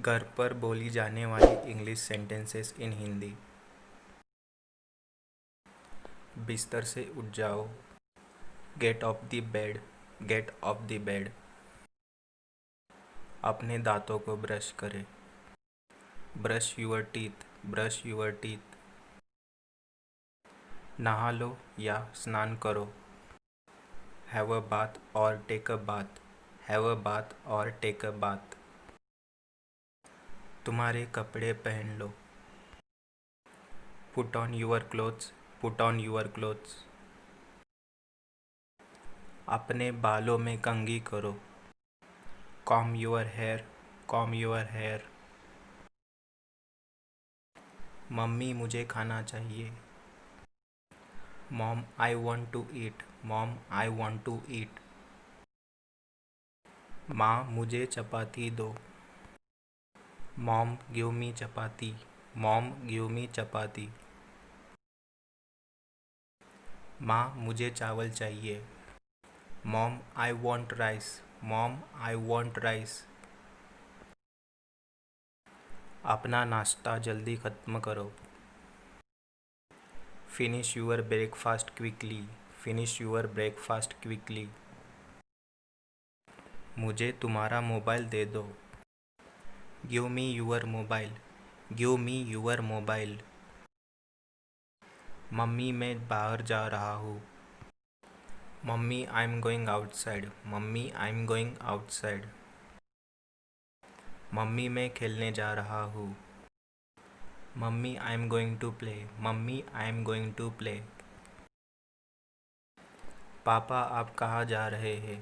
घर पर बोली जाने वाली इंग्लिश सेंटेंसेस इन हिंदी। बिस्तर से उठ जाओ। Get off the bed. Get off the bed. अपने दांतों को ब्रश करें। Brush your teeth. Brush your teeth. नहा लो या स्नान करो। हैव अ बाथ और take a bath. Have a bath और टेक अ बाथ। तुम्हारे कपड़े पहन लो। Put on your clothes. Put on your clothes. अपने बालों में कंघी करो। Comb your hair. Comb your hair. Mummy मुझे खाना चाहिए। Mom I want to eat. Mom I want to eat. माँ मुझे चपाती दो। Mom give me chapati. Mom give me chapati. माँ मुझे चावल चाहिए। Mom I want rice. Mom I want rice. अपना नाश्ता जल्दी ख़त्म करो। Finish your breakfast quickly. Finish your breakfast quickly. मुझे तुम्हारा मोबाइल दे दो। Give me your mobile. Give me your mobile. मम्मी मैं बाहर जा रहा हूँ। Mummy I am going outside. Mummy I am going outside. मम्मी मैं खेलने जा रहा हूँ। Mummy I am going to play. Mummy I am going to play. पापा आप कहाँ जा रहे हैं?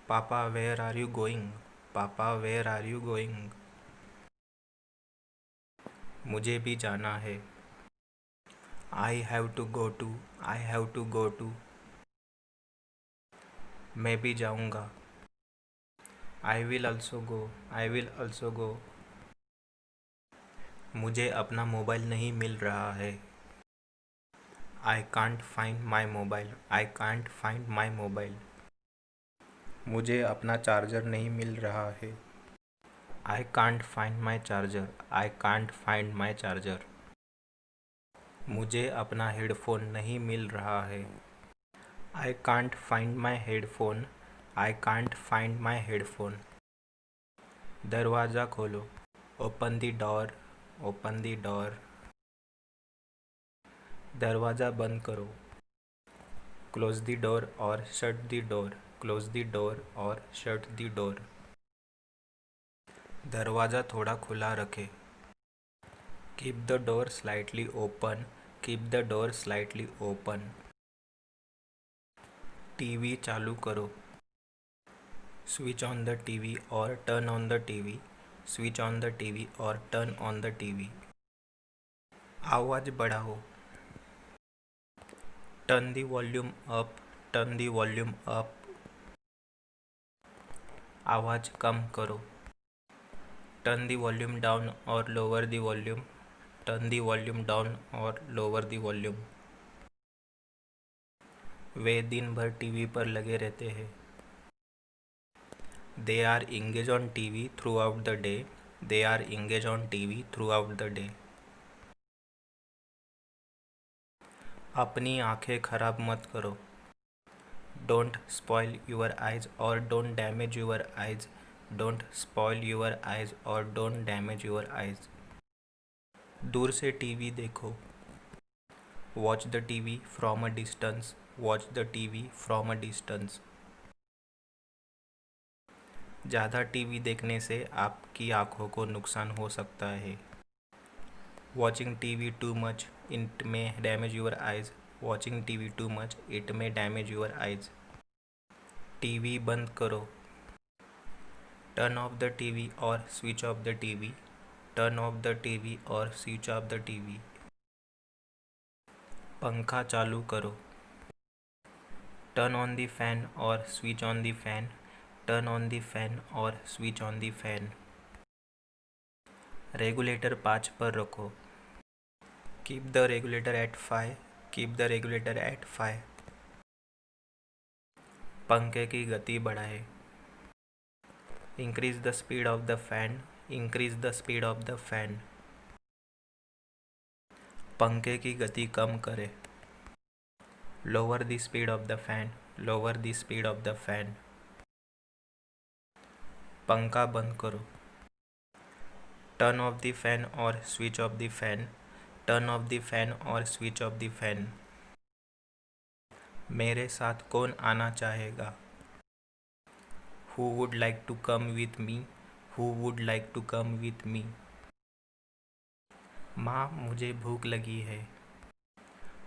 Papa where are you going? Papa where are you going? मुझे भी जाना है। I have to go too. I have to go too. मैं भी जाऊँगा। I will also go. I will also go. मुझे अपना मोबाइल नहीं मिल रहा है। I can't find my mobile. I can't find my mobile. मुझे अपना चार्जर नहीं मिल रहा है। I can't find my charger. I can't find my charger. मुझे अपना हेडफोन नहीं मिल रहा है। I can't find my headphone. I can't find my headphone. दरवाज़ा खोलो। Open the door. Open the door. दरवाज़ा बंद करो। क्लोज द डोर और shut the door. Close the door और शट द डोर। दरवाज़ा थोड़ा खुला रखें। Keep the door slightly open. Keep the door slightly open. TV चालू करो। स्विच ऑन द टीवी और turn on the TV. Switch on the TV और turn on the TV. आवाज़ बढ़ाओ। Turn the volume up. Turn the volume up. आवाज़ कम करो। Turn the volume down और lower the volume. Turn the volume down और lower the volume. वे दिन भर TV पर लगे रहते हैं। They are engaged on TV throughout the day. They are engaged on TV throughout the day. अपनी आँखें खराब मत करो। Don't spoil your eyes or don't damage your eyes. Don't spoil your eyes or don't damage your eyes. दूर से TV देखो। Watch the TV from a distance. Watch the TV from a distance. ज़्यादा TV देखने से आपकी आँखों को नुकसान हो सकता है। Watching TV too much, it may damage your eyes. Watching TV too much, it may damage your eyes. TV बंद करो। Turn off the TV और switch off the TV. Turn off the TV और switch off the TV. पंखा चालू करो। Turn on the fan और switch on the fan. Turn on the fan और switch on the fan. Regulator 5 पर रखो। Keep the regulator at 5. Keep the regulator at 5. पंखे की गति बढ़ाएं। Increase the speed of the fan, increase the speed of the fan. पंखे की गति कम करें, lower the speed of the fan, lower the speed of the fan. पंखा बंद करो, टर्न ऑफ द फैन और switch off the fan, turn off the fan और switch off the fan. मेरे साथ कौन आना चाहेगा? Who would like to come with me? Who would like to come with me? माँ मुझे भूख लगी है,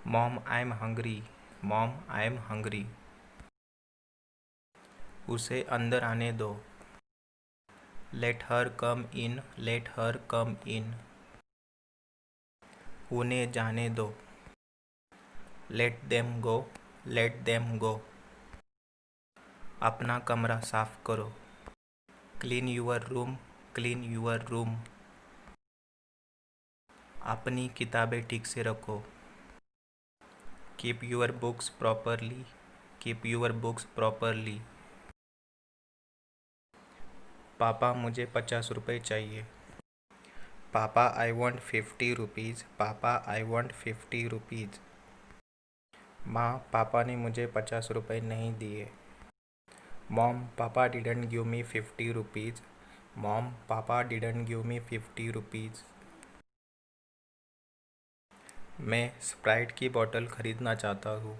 Mom I am hungry, Mom I am hungry। उसे अंदर आने दो, Let her come in, let her come in। उन्हें जाने दो, Let them go, let them go। अपना कमरा साफ करो, Clean your room, clean your room। अपनी किताबें ठीक से रखो, Keep your books properly, keep your books properly। पापा मुझे 50 रुपये चाहिए, पापा आई वॉन्ट 50 रुपीज़, पापा आई वॉन्ट 50 रुपीज़। माँ पापा ने मुझे 50 रुपये नहीं दिए, mom papa didn't give me 50 rupees, mom papa didn't give me 50 rupees. मैं स्प्राइट की बोतल ख़रीदना चाहता हूँ,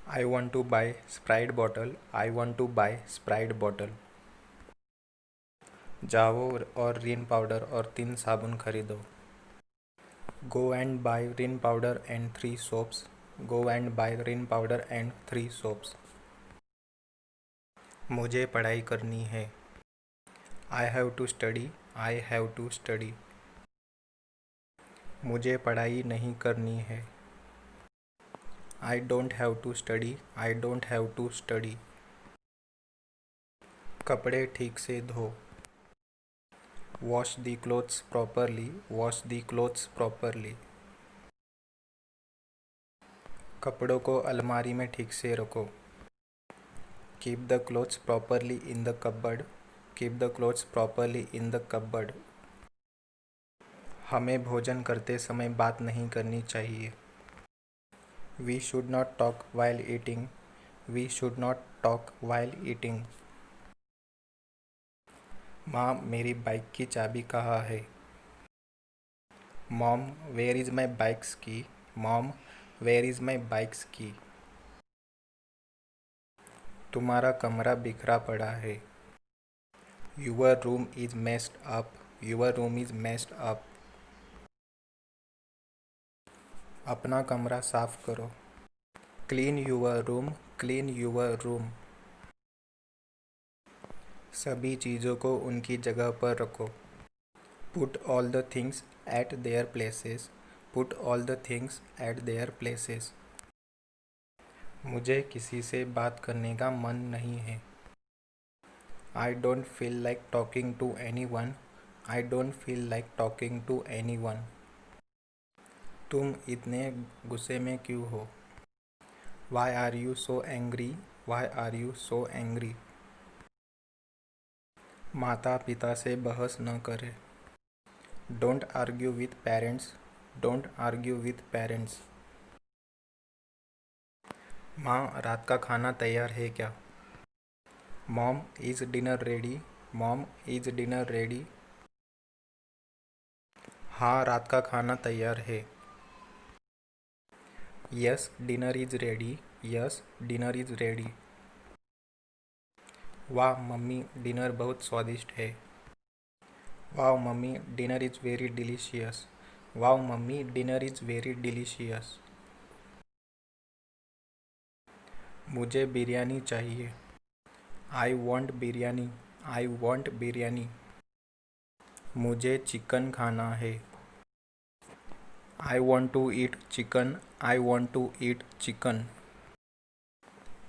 I want to buy Sprite bottle, I want to buy Sprite bottle. जाओ और रिन पाउडर और 3 साबुन खरीदो, go and buy Rin powder and 3 soaps, go and buy Rin powder and 3 soaps. मुझे पढ़ाई करनी है, I have to study, I have to study. मुझे पढ़ाई नहीं करनी है, I don't have to study, I don't have to study. कपड़े ठीक से धो, wash the clothes properly, wash the clothes properly. कपड़ों को अलमारी में ठीक से रखो, keep the clothes properly in the cupboard, keep the clothes properly in the cupboard. हमें भोजन करते समय बात नहीं करनी चाहिए, we should not talk while eating, we should not talk while eating. माँ मेरी बाइक की चाबी कहाँ है, mom where is my bikes key, mom where is my bikes key. तुम्हारा कमरा बिखरा पड़ा है, your room is messed up, your room is messed up. अपना कमरा साफ करो, clean your room, clean your room. सभी चीज़ों को उनकी जगह पर रखो, put all the things at their places, put all the things at their places. मुझे किसी से बात करने का मन नहीं है, I don't feel like talking to anyone, I don't feel like talking to anyone. तुम इतने गुस्से में क्यों हो, why are you so angry, why are you so angry. माता पिता से बहस न करें, don't argue with parents, don't argue with parents. माँ रात का खाना तैयार है क्या, mom is dinner ready, mom is dinner ready. हाँ रात का खाना तैयार है, yes dinner is ready, yes dinner is ready. वाह मम्मी डिनर बहुत स्वादिष्ट है, वाह mummy dinner is very delicious, वाह mummy dinner is very delicious. मुझे बिरयानी चाहिए, I want biryani, I want biryani. मुझे चिकन खाना है, I want to eat chicken, I want to eat chicken.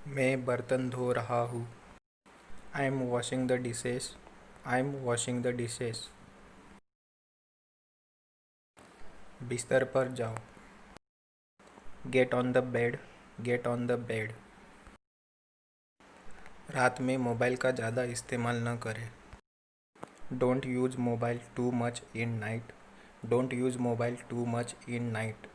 मैं बर्तन धो रहा हूँ, I am washing the dishes, I am washing the dishes. बिस्तर पर जाओ, get on the bed, gate on the bed. रात में मोबाइल का ज़्यादा इस्तेमाल न करें। Don't use mobile too much in night. Don't use mobile too much in night.